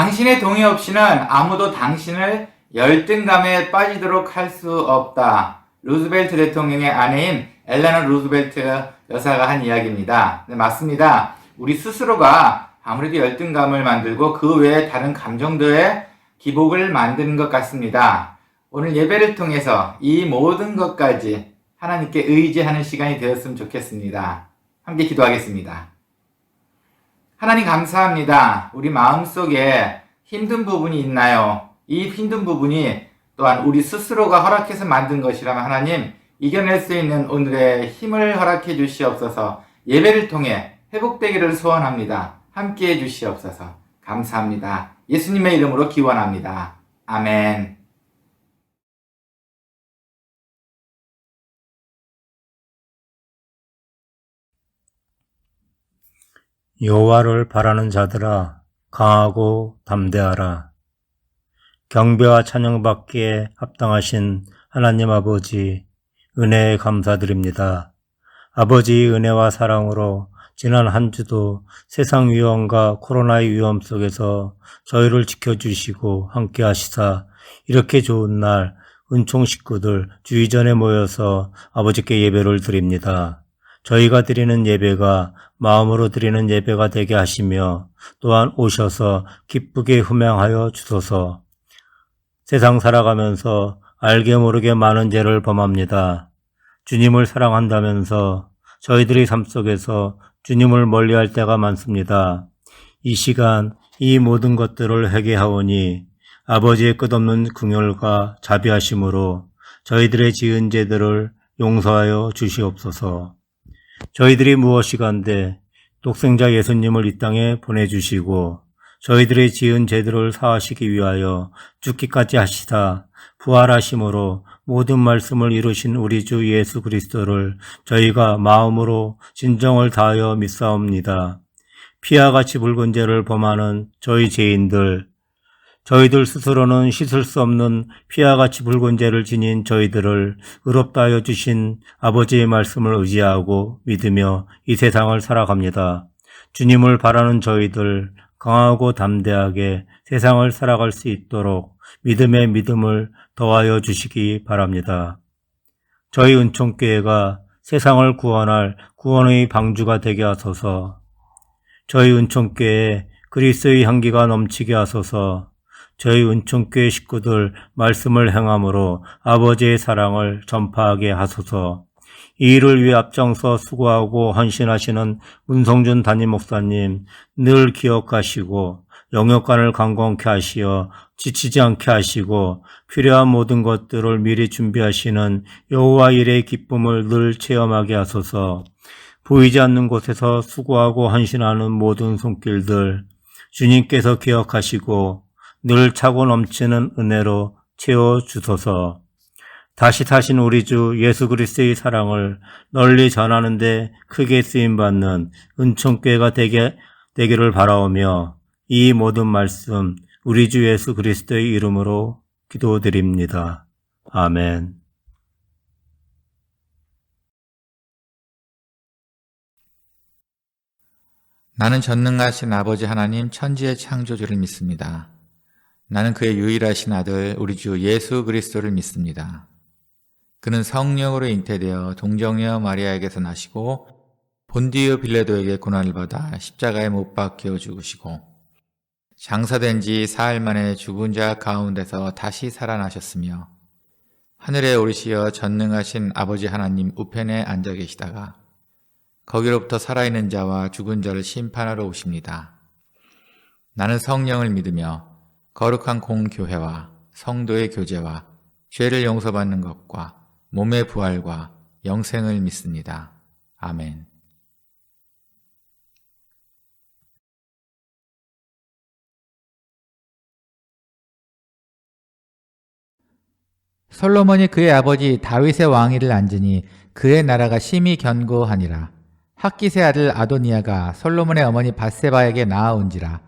당신의 동의 없이는 아무도 당신을 열등감에 빠지도록 할 수 없다. 루즈벨트 대통령의 아내인 엘레너 루즈벨트 여사가 한 이야기입니다. 네, 맞습니다. 우리 스스로가 아무래도 열등감을 만들고 그 외에 다른 감정들의 기복을 만드는 것 같습니다. 오늘 예배를 통해서 이 모든 것까지 하나님께 의지하는 시간이 되었으면 좋겠습니다. 함께 기도하겠습니다. 하나님 감사합니다. 우리 마음속에 힘든 부분이 있나요? 이 힘든 부분이 또한 우리 스스로가 허락해서 만든 것이라면 하나님 이겨낼 수 있는 오늘의 힘을 허락해 주시옵소서. 예배를 통해 회복되기를 소원합니다. 함께해 주시옵소서. 감사합니다. 예수님의 이름으로 기원합니다. 아멘. 여호와를 바라는 자들아 강하고 담대하라. 경배와 찬양받기에 합당하신 하나님 아버지 은혜에 감사드립니다. 아버지의 은혜와 사랑으로 지난 한 주도 세상 위험과 코로나의 위험 속에서 저희를 지켜주시고 함께 하시사 이렇게 좋은 날 은총 식구들 주의전에 모여서 아버지께 예배를 드립니다. 저희가 드리는 예배가 마음으로 드리는 예배가 되게 하시며 또한 오셔서 기쁘게 흠양하여 주소서. 세상 살아가면서 알게 모르게 많은 죄를 범합니다. 주님을 사랑한다면서 저희들의 삶 속에서 주님을 멀리할 때가 많습니다. 이 시간 이 모든 것들을 회개하오니 아버지의 끝없는 긍휼과 자비하심으로 저희들의 지은 죄들을 용서하여 주시옵소서. 저희들이 무엇이간데 독생자 예수님을 이 땅에 보내주시고 저희들의 지은 죄들을 사하시기 위하여 죽기까지 하시사 부활하심으로 모든 말씀을 이루신 우리 주 예수 그리스도를 저희가 마음으로 진정을 다하여 믿사옵니다. 피와 같이 붉은 죄를 범하는 저희 죄인들, 저희들 스스로는 씻을 수 없는 피와 같이 붉은 죄를 지닌 저희들을 의롭다 하여 주신 아버지의 말씀을 의지하고 믿으며 이 세상을 살아갑니다. 주님을 바라는 저희들 강하고 담대하게 세상을 살아갈 수 있도록 믿음의 믿음을 더하여 주시기 바랍니다. 저희 은총교회가 세상을 구원할 구원의 방주가 되게 하소서. 저희 은총교회에 그리스도의 향기가 넘치게 하소서. 저희 은총교회 식구들 말씀을 행함으로 아버지의 사랑을 전파하게 하소서. 이 일을 위해 앞장서 수고하고 헌신하시는 문성준 담임 목사님 늘 기억하시고 영역관을 강건케 하시어 지치지 않게 하시고 필요한 모든 것들을 미리 준비하시는 여호와 일의 기쁨을 늘 체험하게 하소서. 보이지 않는 곳에서 수고하고 헌신하는 모든 손길들 주님께서 기억하시고 늘 차고 넘치는 은혜로 채워주소서. 다시 사신 우리 주 예수 그리스도의 사랑을 널리 전하는 데 크게 쓰임받는 은총교회가 되기를 바라오며 이 모든 말씀 우리 주 예수 그리스도의 이름으로 기도드립니다. 아멘. 나는 전능하신 아버지 하나님 천지의 창조주를 믿습니다. 나는 그의 유일하신 아들 우리 주 예수 그리스도를 믿습니다. 그는 성령으로 잉태되어 동정녀 마리아에게서 나시고 본디오 빌라도에게 고난을 받아 십자가에 못 박혀 죽으시고 장사된 지 사흘 만에 죽은 자 가운데서 다시 살아나셨으며 하늘에 오르시어 전능하신 아버지 하나님 우편에 앉아 계시다가 거기로부터 살아있는 자와 죽은 자를 심판하러 오십니다. 나는 성령을 믿으며 거룩한 공교회와 성도의 교제와 죄를 용서받는 것과 몸의 부활과 영생을 믿습니다. 아멘. 솔로몬이 그의 아버지 다윗의 왕위를 앉으니 그의 나라가 심히 견고하니라. 핫깃의 아들 아도니아가 솔로몬의 어머니 밧세바에게 낳아온지라.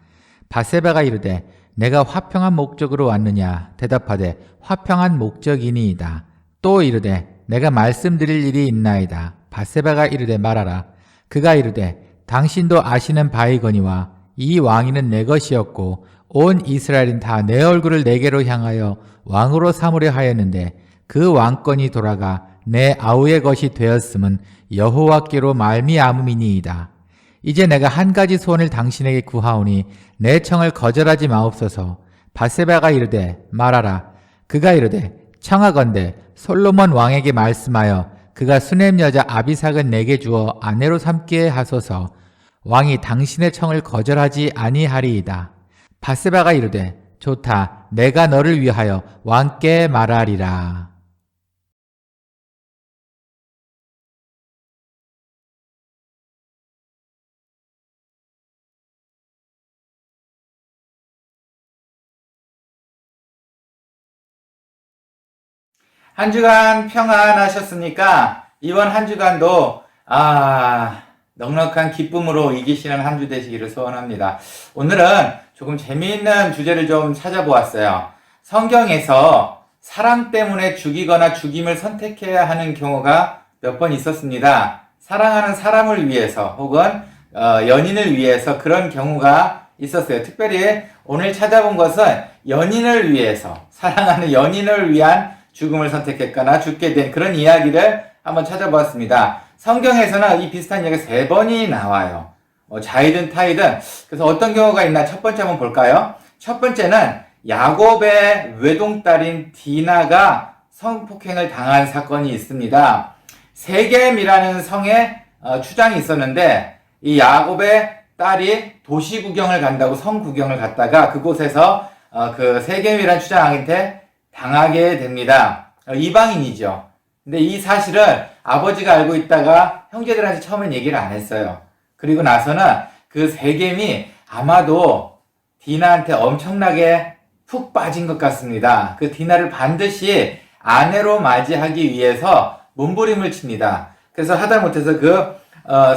밧세바가 이르되 내가 화평한 목적으로 왔느냐 대답하되 화평한 목적이니이다. 또 이르되 내가 말씀드릴 일이 있나이다. 밧세바가 이르되 말하라. 그가 이르되 당신도 아시는 바이거니와 이 왕위는 내 것이었고 온 이스라엘은 다 내 얼굴을 내게로 향하여 왕으로 삼으려 하였는데 그 왕권이 돌아가 내 아우의 것이 되었음은 여호와께로 말미암음이니이다. 이제 내가 한 가지 소원을 당신에게 구하오니 내 청을 거절하지 마옵소서. 밧세바가 이르되 말하라. 그가 이르되 청하건대 솔로몬 왕에게 말씀하여 그가 수넴 여자 아비삭은 내게 주어 아내로 삼게 하소서. 왕이 당신의 청을 거절하지 아니하리이다. 밧세바가 이르되 좋다. 내가 너를 위하여 왕께 말하리라. 한 주간 평안하셨습니까? 이번 한 주간도 넉넉한 기쁨으로 이기시는 한 주 되시기를 소원합니다. 오늘은 조금 재미있는 주제를 좀 찾아보았어요. 성경에서 사랑 때문에 죽이거나 죽임을 선택해야 하는 경우가 몇 번 있었습니다. 사랑하는 사람을 위해서 혹은 연인을 위해서 그런 경우가 있었어요. 특별히 오늘 찾아본 것은 연인을 위해서, 사랑하는 연인을 위한 죽음을 선택했거나 죽게 된 그런 이야기를 한번 찾아보았습니다. 성경에서는 이 비슷한 이야기가 3번이 나와요. 자이든 타이든. 그래서 어떤 경우가 있나 첫 번째 한번 볼까요? 첫 번째는 야곱의 외동딸인 디나가 성폭행을 당한 사건이 있습니다. 세겜이라는 성에 추장이 있었는데 이 야곱의 딸이 도시 구경을 간다고 성 구경을 갔다가 그곳에서 그 세겜이라는 추장한테 당하게 됩니다. 이방인이죠. 근데 이 사실을 아버지가 알고 있다가 형제들한테 처음엔 얘기를 안 했어요. 그리고 나서는 그 세겜이 아마도 디나한테 엄청나게 푹 빠진 것 같습니다. 그 디나를 반드시 아내로 맞이하기 위해서 몸부림을 칩니다. 그래서 하다못해서 그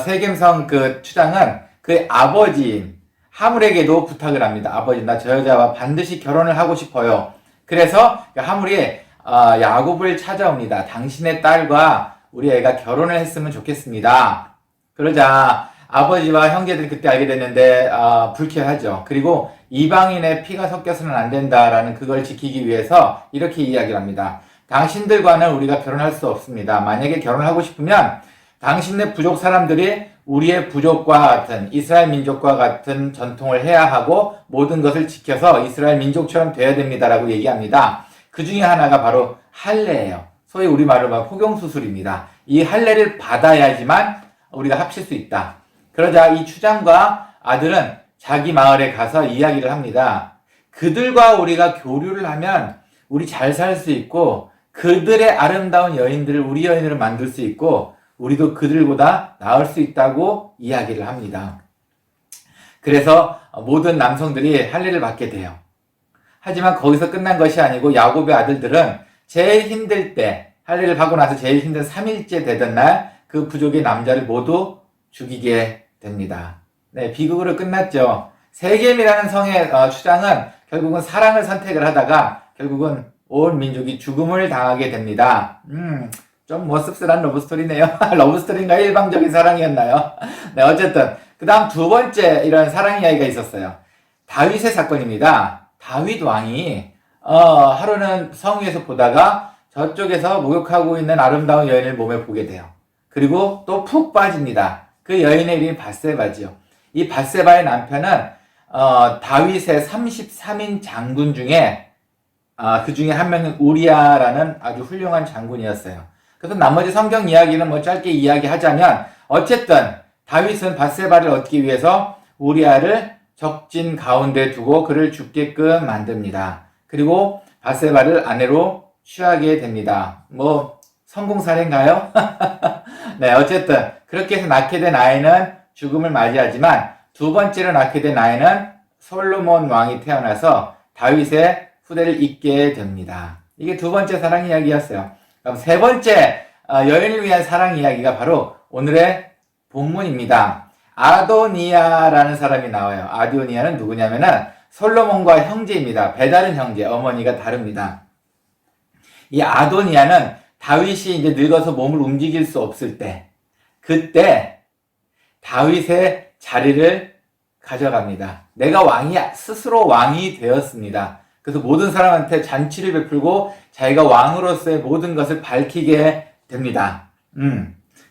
세겜성 그 추장은 그 아버지인 하물에게도 부탁을 합니다. 아버지, 나 저 여자와 반드시 결혼을 하고 싶어요. 그래서 하물이 야곱을 찾아옵니다. 당신의 딸과 우리 애가 결혼을 했으면 좋겠습니다. 그러자 아버지와 형제들이 그때 알게 됐는데 불쾌하죠. 그리고 이방인의 피가 섞여서는 안 된다라는 그걸 지키기 위해서 이렇게 이야기를 합니다. 당신들과는 우리가 결혼할 수 없습니다. 만약에 결혼하고 싶으면 당신네 부족 사람들이 우리의 부족과 같은 이스라엘 민족과 같은 전통을 해야 하고 모든 것을 지켜서 이스라엘 민족처럼 돼야 됩니다라고 얘기합니다. 그 중에 하나가 바로 할례예요. 소위 우리말로 막 포경수술입니다. 이 할례를 받아야지만 우리가 합칠 수 있다. 그러자 이 추장과 아들은 자기 마을에 가서 이야기를 합니다. 그들과 우리가 교류를 하면 우리 잘 살 수 있고 그들의 아름다운 여인들을 우리 여인으로 만들 수 있고 우리도 그들보다 나을 수 있다고 이야기를 합니다. 그래서 모든 남성들이 할례를 받게 돼요. 하지만 거기서 끝난 것이 아니고 야곱의 아들들은 제일 힘들 때 할례를 받고 나서 제일 힘든 3일째 되던 날 그 부족의 남자를 모두 죽이게 됩니다. 네, 비극으로 끝났죠. 세겜이라는 성의 추장은 결국은 사랑을 선택을 하다가 결국은 온 민족이 죽음을 당하게 됩니다. 좀 뭐 씁쓸한 러브스토리네요. 러브스토리인가요? 일방적인 사랑이었나요? 네, 어쨌든 그 다음 두 번째 이런 사랑 이야기가 있었어요. 다윗의 사건입니다. 다윗 왕이 하루는 성 위에서 보다가 저쪽에서 목욕하고 있는 아름다운 여인을 몸에 보게 돼요. 그리고 또 푹 빠집니다. 그 여인의 이름이 밧세바지요. 이 밧세바의 남편은 다윗의 33인 장군 중에 그 중에 한 명은 우리아라는 아주 훌륭한 장군이었어요. 그래서 나머지 성경 이야기는 뭐 짧게 이야기하자면 어쨌든 다윗은 밧세바를 얻기 위해서 우리아를 적진 가운데 두고 그를 죽게끔 만듭니다. 그리고 밧세바를 아내로 취하게 됩니다. 뭐 성공 사례인가요? 네, 어쨌든 그렇게 해서 낳게 된 아이는 죽음을 맞이하지만 두 번째로 낳게 된 아이는 솔로몬 왕이 태어나서 다윗의 후대를 잇게 됩니다. 이게 두 번째 사랑 이야기였어요. 그럼 세 번째 여인을 위한 사랑 이야기가 바로 오늘의 본문입니다. 아도니아라는 사람이 나와요. 아도니아는 누구냐면은 솔로몬과 형제입니다. 배다른 형제, 어머니가 다릅니다. 이 아도니아는 다윗이 이제 늙어서 몸을 움직일 수 없을 때, 그때 다윗의 자리를 가져갑니다. 내가 스스로 왕이 되었습니다. 그래서 모든 사람한테 잔치를 베풀고 자기가 왕으로서의 모든 것을 밝히게 됩니다.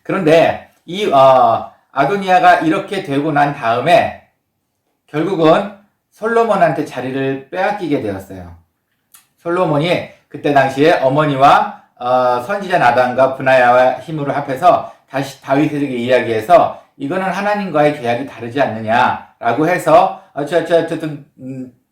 그런데 이 아도니아가 이렇게 되고 난 다음에 결국은 솔로몬한테 자리를 빼앗기게 되었어요. 솔로몬이 그때 당시에 어머니와 선지자 나단과 브나야와 힘으로 합해서 다시 다윗에게 이야기해서 이거는 하나님과의 계약이 다르지 않느냐라고 해서 어쨌든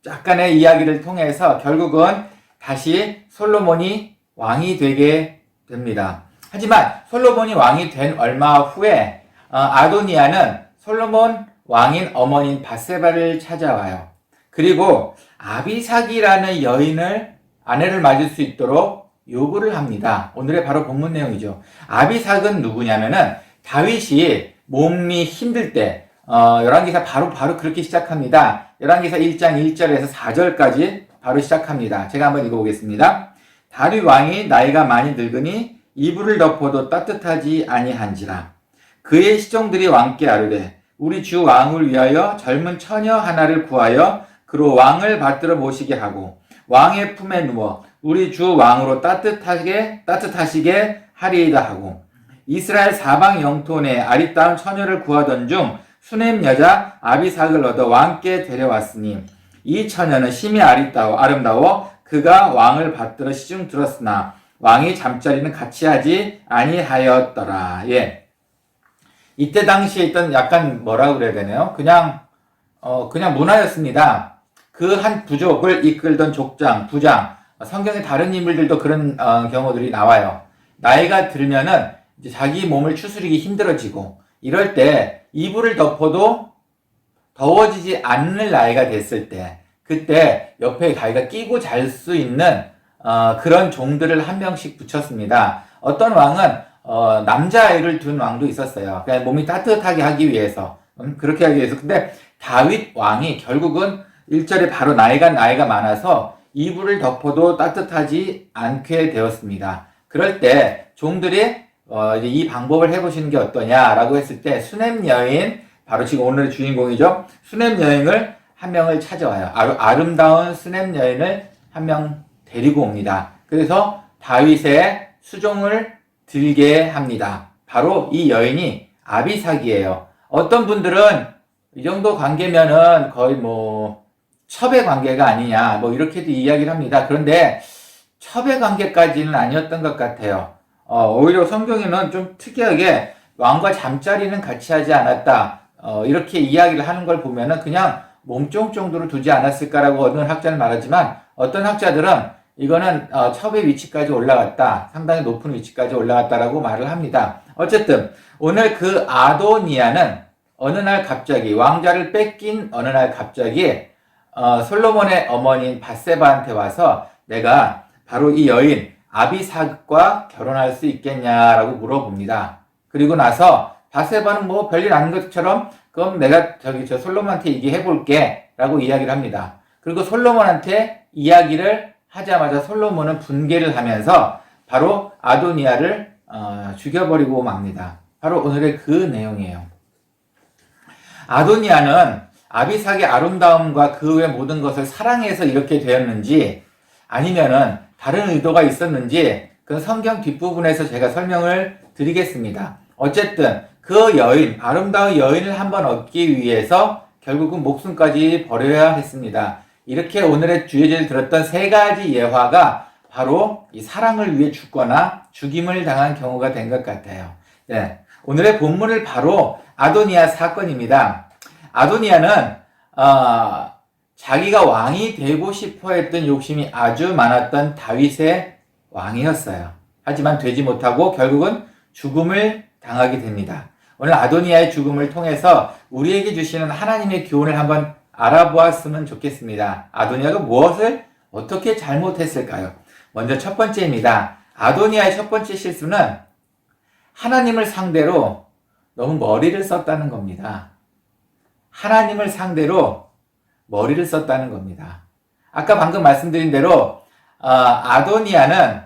약간의 이야기를 통해서 결국은 다시 솔로몬이 왕이 되게 됩니다. 하지만 솔로몬이 왕이 된 얼마 후에 아도니아는 솔로몬 왕인 어머니인 밧세바를 찾아와요. 그리고 아비삭이라는 여인을 아내를 맞을 수 있도록 요구를 합니다. 오늘의 바로 본문 내용이죠. 아비삭은 누구냐면은 다윗이 몸이 힘들 때 열왕기사 바로 그렇게 시작합니다. 열왕기사 1장 1절에서 4절까지 바로 시작합니다. 제가 한번 읽어보겠습니다. 다윗 왕이 나이가 많이 늙으니 이불을 덮어도 따뜻하지 아니한지라. 그의 시종들이 왕께 아뢰되 우리 주 왕을 위하여 젊은 처녀 하나를 구하여 그로 왕을 받들어 모시게 하고 왕의 품에 누워 우리 주 왕으로 따뜻하시게 하리이다 하고 이스라엘 사방 영토 내 아리따운 처녀를 구하던 중 수넴 여자 아비삭을 얻어 왕께 데려왔으니 이 처녀는 심히 아름다워 그가 왕을 받들어 시중 들었으나 왕이 잠자리는 같이 하지 아니하였더라. 예. 이때 당시에 있던 약간 뭐라 그래야 되나요? 그냥 문화였습니다. 그 한 부족을 이끌던 족장, 부장, 성경의 다른 인물들도 그런 경우들이 나와요. 나이가 들면은 이제 자기 몸을 추스리기 힘들어지고 이럴 때 이불을 덮어도 더워지지 않는 나이가 됐을 때 그때 옆에 자기가 끼고 잘 수 있는 그런 종들을 한 명씩 붙였습니다. 어떤 왕은 남자아이를 둔 왕도 있었어요. 그냥 몸이 따뜻하게 하기 위해서 그렇게 하기 위해서. 근데 다윗 왕이 결국은 1절에 바로 나이가 많아서 이불을 덮어도 따뜻하지 않게 되었습니다. 그럴 때 종들이 이제 이 방법을 해보시는 게 어떠냐라고 했을 때 수넴 여인, 바로 지금 오늘의 주인공이죠. 수넴 여인을 한 명을 찾아와요. 아름다운 수넴 여인을 한 명 데리고 옵니다. 그래서 다윗의 수종을 들게 합니다. 바로 이 여인이 아비삭이에요. 어떤 분들은 이 정도 관계면은 거의 첩의 관계가 아니냐, 이렇게도 이야기를 합니다. 그런데 첩의 관계까지는 아니었던 것 같아요. 오히려 성경에는 좀 특이하게 왕과 잠자리는 같이 하지 않았다. 이렇게 이야기를 하는 걸 보면은 그냥 몸종 정도로 두지 않았을까라고 어느 학자는 말하지만 어떤 학자들은 이거는 첩의 위치까지 올라갔다. 상당히 높은 위치까지 올라갔다라고 말을 합니다. 어쨌든 오늘 그 아도니아는 어느 날 갑자기 왕자를 뺏긴 어느 날 갑자기 솔로몬의 어머니인 밧세바한테 와서 내가 바로 이 여인 아비삭과 결혼할 수 있겠냐라고 물어봅니다. 그리고 나서 밧세바는 별일 아닌 것처럼 그럼 내가 저 솔로몬한테 얘기해 볼게 라고 이야기를 합니다. 그리고 솔로몬한테 이야기를 하자마자 솔로몬은 분개를 하면서 바로 아도니아를 죽여버리고 맙니다. 바로 오늘의 그 내용이에요. 아도니아는 아비삭의 아름다움과 그 외 모든 것을 사랑해서 이렇게 되었는지 아니면은 다른 의도가 있었는지 그 성경 뒷부분에서 제가 설명을 드리겠습니다. 어쨌든 그 여인, 아름다운 여인을 한번 얻기 위해서 결국은 목숨까지 버려야 했습니다. 이렇게 오늘의 주제를 들었던 세 가지 예화가 바로 이 사랑을 위해 죽거나 죽임을 당한 경우가 된 것 같아요. 네, 오늘의 본문을 바로 아도니아 사건입니다. 아도니아는 자기가 왕이 되고 싶어 했던 욕심이 아주 많았던 다윗의 왕이었어요. 하지만 되지 못하고 결국은 죽음을 당하게 됩니다. 오늘 아도니아의 죽음을 통해서 우리에게 주시는 하나님의 교훈을 한번 알아보았으면 좋겠습니다. 아도니아가 무엇을 어떻게 잘못했을까요? 먼저 첫 번째입니다. 아도니아의 첫 번째 실수는 하나님을 상대로 너무 머리를 썼다는 겁니다. 하나님을 상대로 머리를 썼다는 겁니다. 아까 방금 말씀드린 대로 아도니아는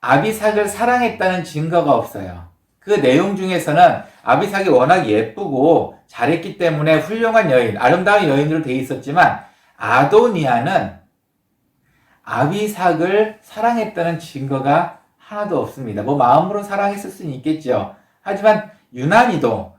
아비삭을 사랑했다는 증거가 없어요. 그 내용 중에서는 아비삭이 워낙 예쁘고 잘했기 때문에 훌륭한 여인, 아름다운 여인으로 돼 있었지만 아도니아는 아비삭을 사랑했다는 증거가 하나도 없습니다. 뭐 마음으로 사랑했을 수는 있겠죠. 하지만 유난히도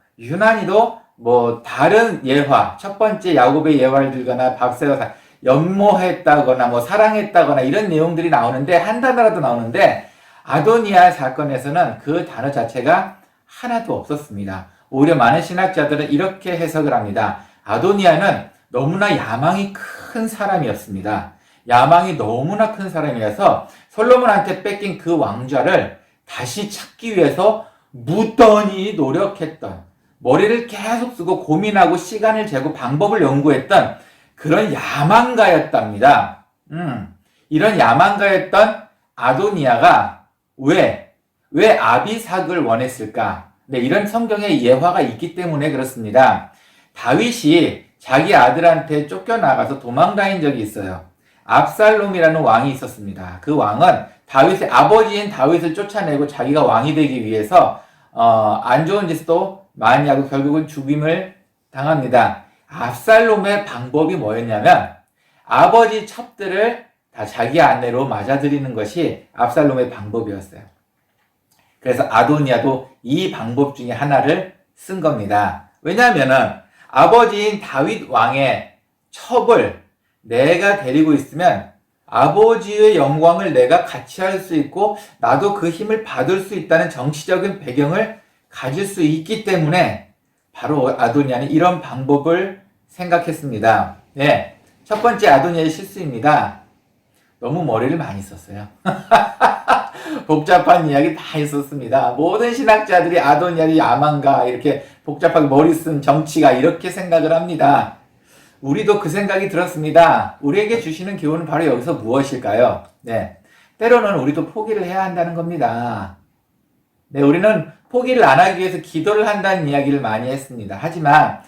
뭐 다른 예화, 첫 번째 야곱의 예화를 들거나 밥새가 연모했다거나 뭐 사랑했다거나 이런 내용들이 나오는데 한 단어라도 나오는데 아도니아 사건에서는 그 단어 자체가 하나도 없었습니다. 오히려 많은 신학자들은 이렇게 해석을 합니다. 아도니아는 너무나 야망이 큰 사람이었습니다. 야망이 너무나 큰 사람이어서 솔로몬한테 뺏긴 그 왕좌를 다시 찾기 위해서 무던히 노력했던, 머리를 계속 쓰고 고민하고 시간을 재고 방법을 연구했던 그런 야망가였답니다. 이런 야망가였던 아도니아가 왜 아비삭을 원했을까? 네, 이런 성경의 예화가 있기 때문에 그렇습니다. 다윗이 자기 아들한테 쫓겨나가서 도망다닌 적이 있어요. 압살롬이라는 왕이 있었습니다. 그 왕은 다윗의 아버지인 다윗을 쫓아내고 자기가 왕이 되기 위해서 안 좋은 짓도 많이 하고 결국은 죽임을 당합니다. 압살롬의 방법이 뭐였냐면 아버지 첩들을 다 자기 아내로 맞아들이는 것이 압살롬의 방법이었어요. 그래서 아도니아도 이 방법 중에 하나를 쓴 겁니다. 왜냐하면은 아버지인 다윗 왕의 첩을 내가 데리고 있으면 아버지의 영광을 내가 같이 할 수 있고 나도 그 힘을 받을 수 있다는 정치적인 배경을 가질 수 있기 때문에 바로 아도니아는 이런 방법을 생각했습니다. 네, 첫 번째 아도니아의 실수입니다. 너무 머리를 많이 썼어요. 복잡한 이야기 다 있었습니다. 모든 신학자들이 아도니아의 야망가 이렇게 복잡하게 머리 쓴 정치가 이렇게 생각을 합니다. 우리도 그 생각이 들었습니다. 우리에게 주시는 교훈은 바로 여기서 무엇일까요? 네, 때로는 우리도 포기를 해야 한다는 겁니다. 네, 우리는 포기를 안 하기 위해서 기도를 한다는 이야기를 많이 했습니다. 하지만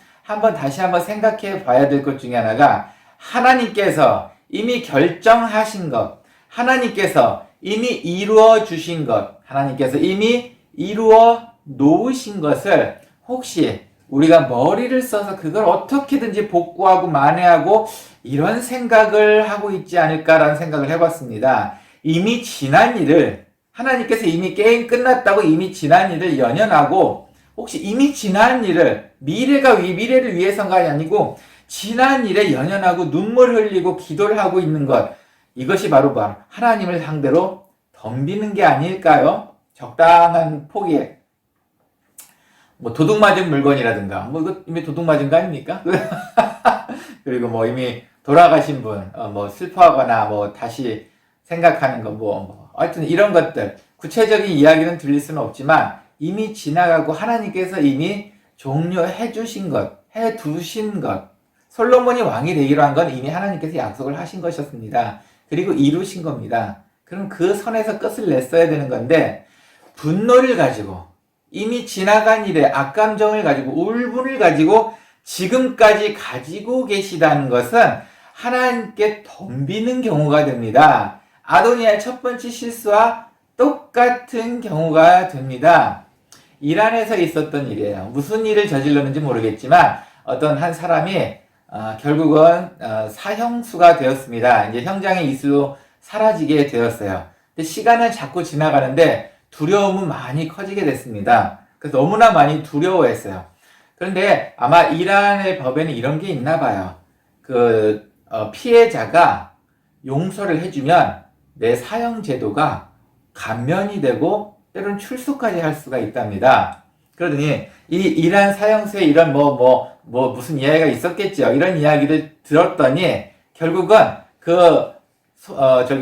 다시 한번 생각해 봐야 될 것 중에 하나가 하나님께서 이미 결정하신 것, 하나님께서 이미 이루어 주신 것, 하나님께서 이미 이루어 놓으신 것을 혹시 우리가 머리를 써서 그걸 어떻게든지 복구하고 만회하고 이런 생각을 하고 있지 않을까라는 생각을 해봤습니다. 이미 지난 일을, 하나님께서 이미 게임 끝났다고 이미 지난 일을 연연하고 혹시 이미 지난 일을, 미래를 위해서가 아니고 지난 일에 연연하고 눈물 흘리고 기도를 하고 있는 것, 이것이 바로 하나님을 상대로 덤비는 게 아닐까요? 적당한 포기에 뭐 도둑 맞은 물건이라든가 뭐 이거 이미 도둑 맞은 거 아닙니까? 그리고 뭐 이미 돌아가신 분 뭐 슬퍼하거나 뭐 다시 생각하는 거 뭐 하여튼 이런 것들 구체적인 이야기는 들릴 수는 없지만 이미 지나가고 하나님께서 이미 종료해 주신 것, 해 두신 것, 솔로몬이 왕이 되기로 한 건 이미 하나님께서 약속을 하신 것이었습니다. 그리고 이루신 겁니다. 그럼 그 선에서 끝을 냈어야 되는 건데 분노를 가지고 이미 지나간 일에 악감정을 가지고 울분을 가지고 지금까지 가지고 계시다는 것은 하나님께 덤비는 경우가 됩니다. 아도니아의 첫 번째 실수와 똑같은 경우가 됩니다. 이란에서 있었던 일이에요. 무슨 일을 저질렀는지 모르겠지만 어떤 한 사람이 결국은 사형수가 되었습니다. 이제 형장의 이수로 사라지게 되었어요. 근데 시간은 자꾸 지나가는데 두려움은 많이 커지게 됐습니다. 그래서 너무나 많이 두려워했어요. 그런데 아마 이란의 법에는 이런 게 있나 봐요. 피해자가 용서를 해주면 내 사형 제도가 감면이 되고 때로는 출소까지 할 수가 있답니다. 그러더니 이 이란 사형수에 이런 무슨 이야기가 있었겠죠. 이런 이야기를 들었더니 결국은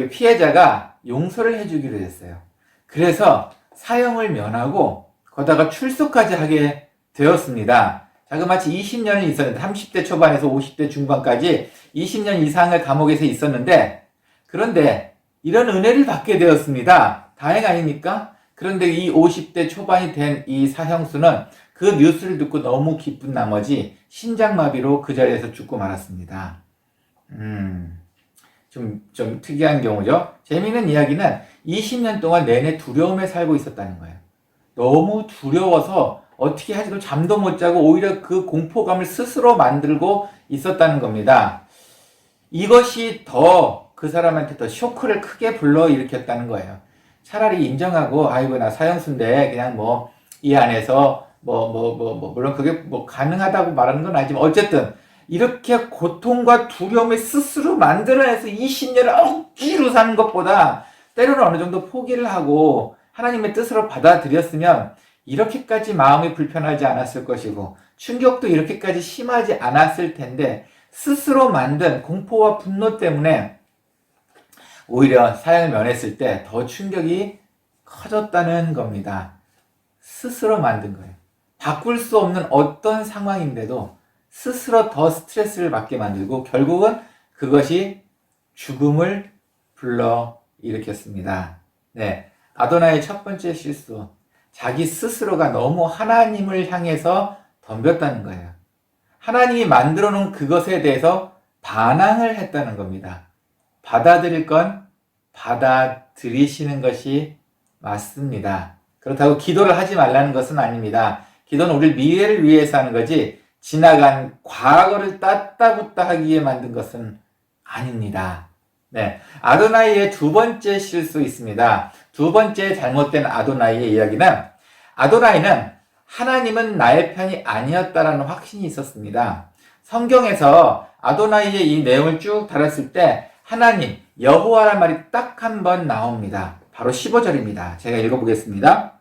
피해자가 용서를 해주기로 했어요. 그래서 사형을 면하고 거다가 출소까지 하게 되었습니다. 자그마치 20년이 있었는데 30대 초반에서 50대 중반까지 20년 이상을 감옥에서 있었는데 그런데 이런 은혜를 받게 되었습니다. 다행 아닙니까? 그런데 이 50대 초반이 된 이 사형수는 그 뉴스를 듣고 너무 기쁜 나머지 심장마비로 그 자리에서 죽고 말았습니다. 좀 특이한 경우죠. 재미있는 이야기는 20년 동안 내내 두려움에 살고 있었다는 거예요. 너무 두려워서 어떻게 하지도 잠도 못 자고 오히려 그 공포감을 스스로 만들고 있었다는 겁니다. 이것이 더 그 사람한테 더 쇼크를 크게 불러일으켰다는 거예요. 차라리 인정하고, 아이고, 나 사형수인데, 그냥 뭐, 이 안에서, 물론 그게 뭐 가능하다고 말하는 건 아니지만, 어쨌든, 이렇게 고통과 두려움을 스스로 만들어내서 이 심리를 억지로 사는 것보다, 때로는 어느 정도 포기를 하고, 하나님의 뜻으로 받아들였으면, 이렇게까지 마음이 불편하지 않았을 것이고, 충격도 이렇게까지 심하지 않았을 텐데, 스스로 만든 공포와 분노 때문에 오히려 사형을 면했을 때 더 충격이 커졌다는 겁니다. 스스로 만든 거예요. 바꿀 수 없는 어떤 상황인데도 스스로 더 스트레스를 받게 만들고 결국은 그것이 죽음을 불러 일으켰습니다. 네. 아도나의 첫 번째 실수. 자기 스스로가 너무 하나님을 향해서 덤볐다는 거예요. 하나님이 만들어 놓은 그것에 대해서 반항을 했다는 겁니다. 받아들일 건 받아들이시는 것이 맞습니다. 그렇다고 기도를 하지 말라는 것은 아닙니다. 기도는 우리 미래를 위해서 하는 거지 지나간 과거를 따따붙다 하기 위해 만든 것은 아닙니다. 네, 아도나이의 두 번째 실수 있습니다. 두 번째 잘못된 아도나이의 이야기는 아도나이는 하나님은 나의 편이 아니었다라는 확신이 있었습니다. 성경에서 아도나이의 이 내용을 쭉 달았을 때 하나님, 여호와란 말이 딱 한 번 나옵니다. 바로 15절입니다. 제가 읽어보겠습니다.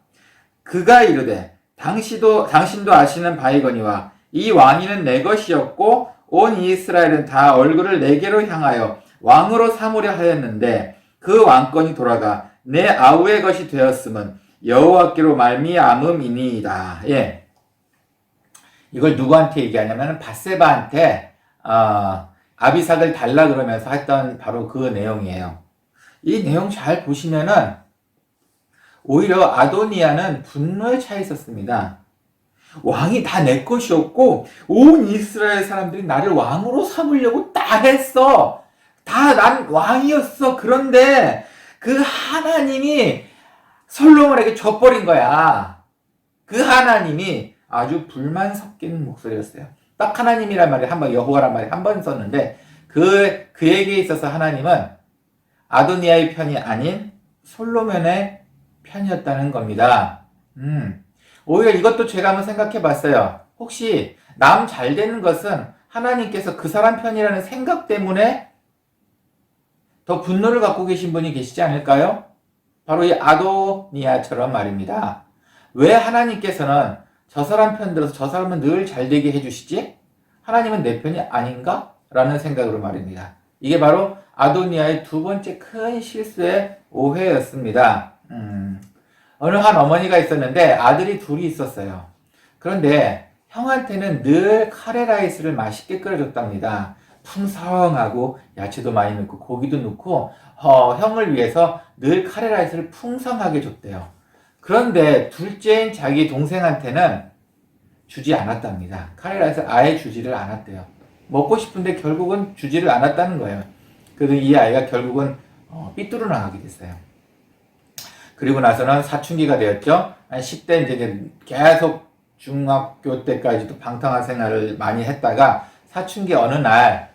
그가 이르되 당신도 아시는 바이거니와 이 왕위는 내 것이었고 온 이스라엘은 다 얼굴을 내게로 향하여 왕으로 삼으려 하였는데 그 왕권이 돌아가 내 아우의 것이 되었음은 여호와께로 말미암음이니이다. 예. 이걸 누구한테 얘기하냐면 밧세바한테 아비삭을 달라 그러면서 했던 바로 그 내용이에요. 이 내용 잘 보시면은 오히려 아도니아는 분노에 차 있었습니다. 왕이 다 내 것이었고 온 이스라엘 사람들이 나를 왕으로 삼으려고 다 했어. 다 난 왕이었어. 그런데 그 하나님이 솔로몬에게 져버린 거야. 그 하나님이 아주 불만 섞인 목소리였어요. 딱 하나님이란 말이 한 번, 여호와란 말이 한 번 썼는데 그에게 있어서 하나님은 아도니아의 편이 아닌 솔로몬의 편이었다는 겁니다. 오히려 이것도 제가 한번 생각해 봤어요. 혹시 남 잘 되는 것은 하나님께서 그 사람 편이라는 생각 때문에 더 분노를 갖고 계신 분이 계시지 않을까요? 바로 이 아도니아처럼 말입니다. 왜 하나님께서는 저 사람 편 들어서 저 사람은 늘 잘 되게 해주시지? 하나님은 내 편이 아닌가? 라는 생각으로 말입니다. 이게 바로 아도니아의 두 번째 큰 실수의 오해였습니다. 어느 한 어머니가 있었는데 아들이 둘이 있었어요. 그런데 형한테는 늘 카레라이스를 맛있게 끓여줬답니다. 풍성하고 야채도 많이 넣고 고기도 넣고 형을 위해서 늘 카레라이스를 풍성하게 줬대요. 그런데 둘째인 자기 동생한테는 주지 않았답니다. 카레라이스를 아예 주지를 않았대요. 먹고 싶은데 결국은 주지를 않았다는 거예요. 그래서 이 아이가 결국은 삐뚤어 나가게 됐어요. 그리고 나서는 사춘기가 되었죠. 한 10대 이제 계속 중학교 때까지도 방탕한 생활을 많이 했다가 사춘기 어느 날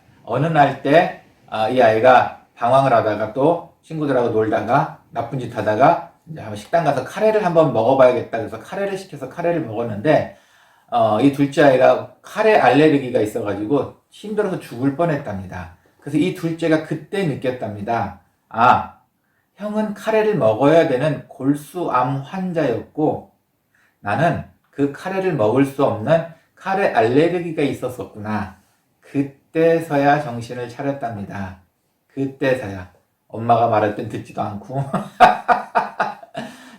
때 이 아이가 방황을 하다가 또 친구들하고 놀다가 나쁜 짓 하다가 이제 한번 식당 가서 카레를 한번 먹어봐야겠다 그래서 카레를 시켜서 카레를 먹었는데 이 둘째 아이가 카레 알레르기가 있어가지고 힘들어서 죽을 뻔했답니다. 그래서 이 둘째가 그때 느꼈답니다. 형은 카레를 먹어야 되는 골수암 환자였고 나는 그 카레를 먹을 수 없는 카레 알레르기가 있었었구나. 그때서야 정신을 차렸답니다. 그때서야. 엄마가 말할 땐 듣지도 않고.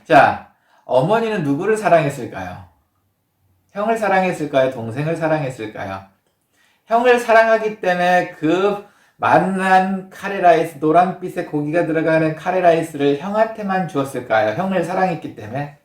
자, 어머니는 누구를 사랑했을까요? 형을 사랑했을까요? 동생을 사랑했을까요? 형을 사랑하기 때문에 그 맛난 카레라이스, 노란빛의 고기가 들어가는 카레라이스를 형한테만 주었을까요? 형을 사랑했기 때문에.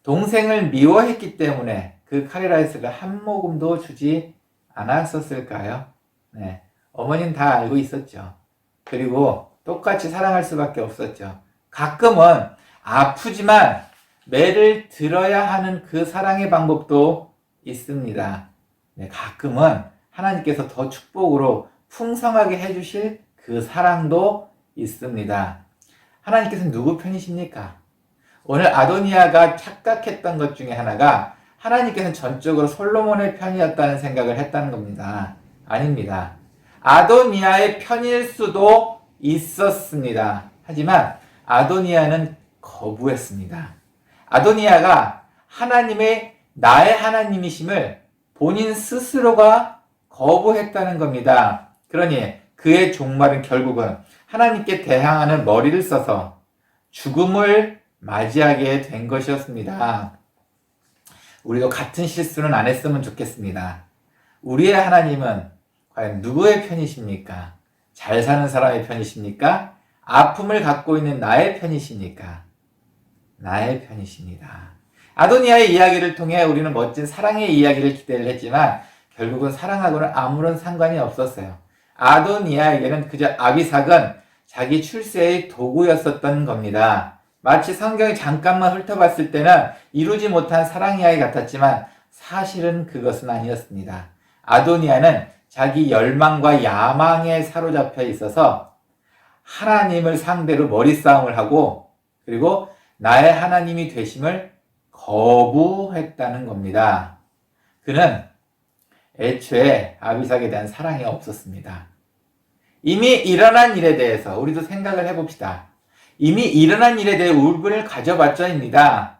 동생을 미워했기 때문에 그 카레라이스를 한 모금도 주지 않았었을까요? 네. 어머니는 다 알고 있었죠. 그리고 똑같이 사랑할 수밖에 없었죠. 가끔은 아프지만 매를 들어야 하는 그 사랑의 방법도 있습니다. 네, 가끔은 하나님께서 더 축복으로 풍성하게 해주실 그 사랑도 있습니다. 하나님께서는 누구 편이십니까? 오늘 아도니아가 착각했던 것 중에 하나가 하나님께서는 전적으로 솔로몬의 편이었다는 생각을 했다는 겁니다. 아닙니다. 아도니아의 편일 수도 있었습니다. 하지만 아도니아는 거부했습니다. 아도니아가 하나님의 나의 하나님이심을 본인 스스로가 거부했다는 겁니다. 그러니 그의 종말은 결국은 하나님께 대항하는 머리를 써서 죽음을 맞이하게 된 것이었습니다. 우리도 같은 실수는 안 했으면 좋겠습니다. 우리의 하나님은 과연 누구의 편이십니까? 잘 사는 사람의 편이십니까? 아픔을 갖고 있는 나의 편이십니까? 나의 편이십니다. 아도니아의 이야기를 통해 우리는 멋진 사랑의 이야기를 기대를 했지만 결국은 사랑하고는 아무런 상관이 없었어요. 아도니아에게는 그저 아비삭은 자기 출세의 도구였었던 겁니다. 마치 성경이 잠깐만 훑어봤을 때는 이루지 못한 사랑 이야기 같았지만 사실은 그것은 아니었습니다. 아도니아는 자기 열망과 야망에 사로잡혀 있어서 하나님을 상대로 머리싸움을 하고 그리고 나의 하나님이 되심을 거부했다는 겁니다. 그는 애초에 아비삭에 대한 사랑이 없었습니다. 이미 일어난 일에 대해서 우리도 생각을 해봅시다. 이미 일어난 일에 대해 울분을 가져봤자입니다.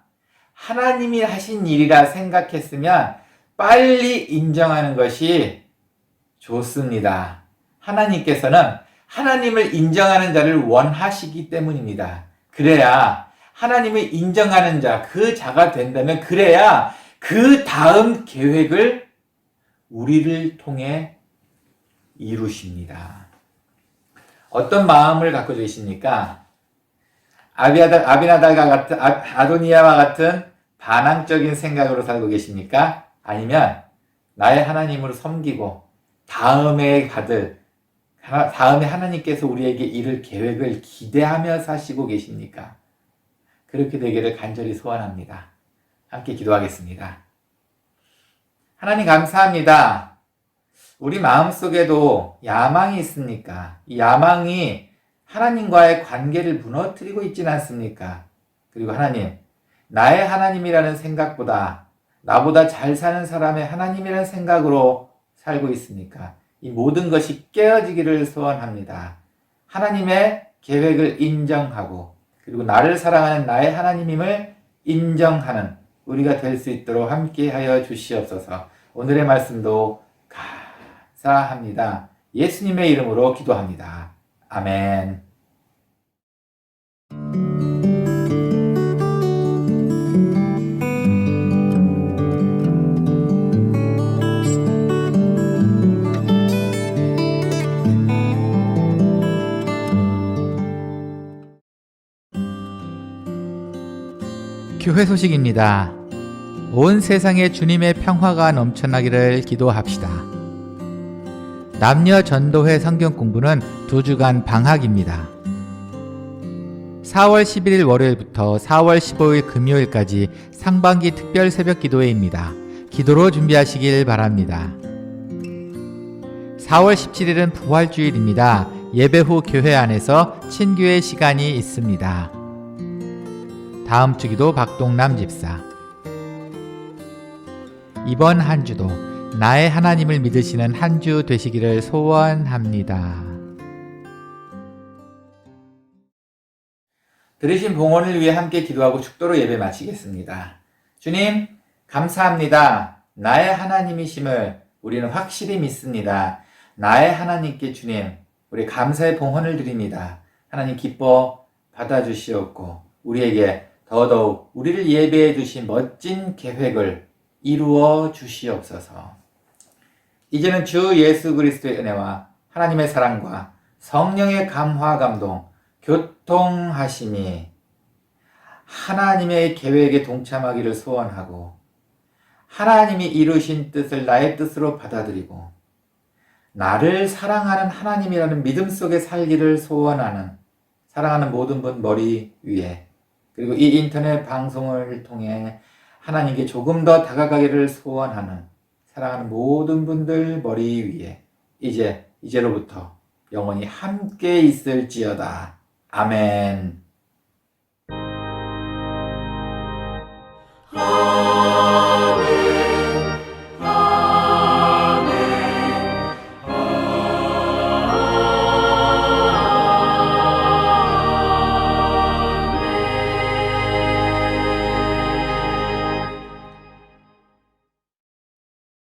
하나님이 하신 일이라 생각했으면 빨리 인정하는 것이 좋습니다. 하나님께서는 하나님을 인정하는 자를 원하시기 때문입니다. 그래야 하나님을 인정하는 자, 그 자가 된다면 그래야 그 다음 계획을 우리를 통해 이루십니다. 어떤 마음을 갖고 계십니까? 아비나답과 같은, 아도니아와 같은 반항적인 생각으로 살고 계십니까? 아니면 나의 하나님으로 섬기고 다음에 하나님께서 우리에게 이룰 계획을 기대하며 사시고 계십니까? 그렇게 되기를 간절히 소원합니다. 함께 기도하겠습니다. 하나님 감사합니다. 우리 마음속에도 야망이 있습니까? 이 야망이 하나님과의 관계를 무너뜨리고 있지는 않습니까? 그리고 하나님, 나의 하나님이라는 생각보다 나보다 잘 사는 사람의 하나님이라는 생각으로 살고 있습니까? 이 모든 것이 깨어지기를 소원합니다. 하나님의 계획을 인정하고 그리고 나를 사랑하는 나의 하나님임을 인정하는 우리가 될 수 있도록 함께하여 주시옵소서. 오늘의 말씀도 감사합니다. 예수님의 이름으로 기도합니다. 아멘. 교회 소식입니다. 온 세상에 주님의 평화가 넘쳐나기를 기도합시다. 남녀 전도회 성경 공부는 2주간 방학입니다. 4월 11일 월요일부터 4월 15일 금요일까지 상반기 특별 새벽 기도회입니다. 기도로 준비하시길 바랍니다. 4월 17일은 부활주일입니다. 예배 후 교회 안에서 친교의 시간이 있습니다. 다음 주 기도 박동남 집사. 이번 한 주도 나의 하나님을 믿으시는 한 주 되시기를 소원합니다. 들으신 봉헌을 위해 함께 기도하고 축도로 예배 마치겠습니다. 주님, 감사합니다. 나의 하나님이심을 우리는 확실히 믿습니다. 나의 하나님께 주님, 우리 감사의 봉헌을 드립니다. 하나님 기뻐 받아주시옵고 우리에게 더더욱 우리를 예배해 주신 멋진 계획을 이루어 주시옵소서. 이제는 주 예수 그리스도의 은혜와 하나님의 사랑과 성령의 감화 감동, 교통하심이 하나님의 계획에 동참하기를 소원하고 하나님이 이루신 뜻을 나의 뜻으로 받아들이고 나를 사랑하는 하나님이라는 믿음 속에 살기를 소원하는 사랑하는 모든 분 머리 위에 그리고 이 인터넷 방송을 통해 하나님께 조금 더 다가가기를 소원하는 사랑하는 모든 분들 머리 위에 이제로부터 영원히 함께 있을지어다. 아멘.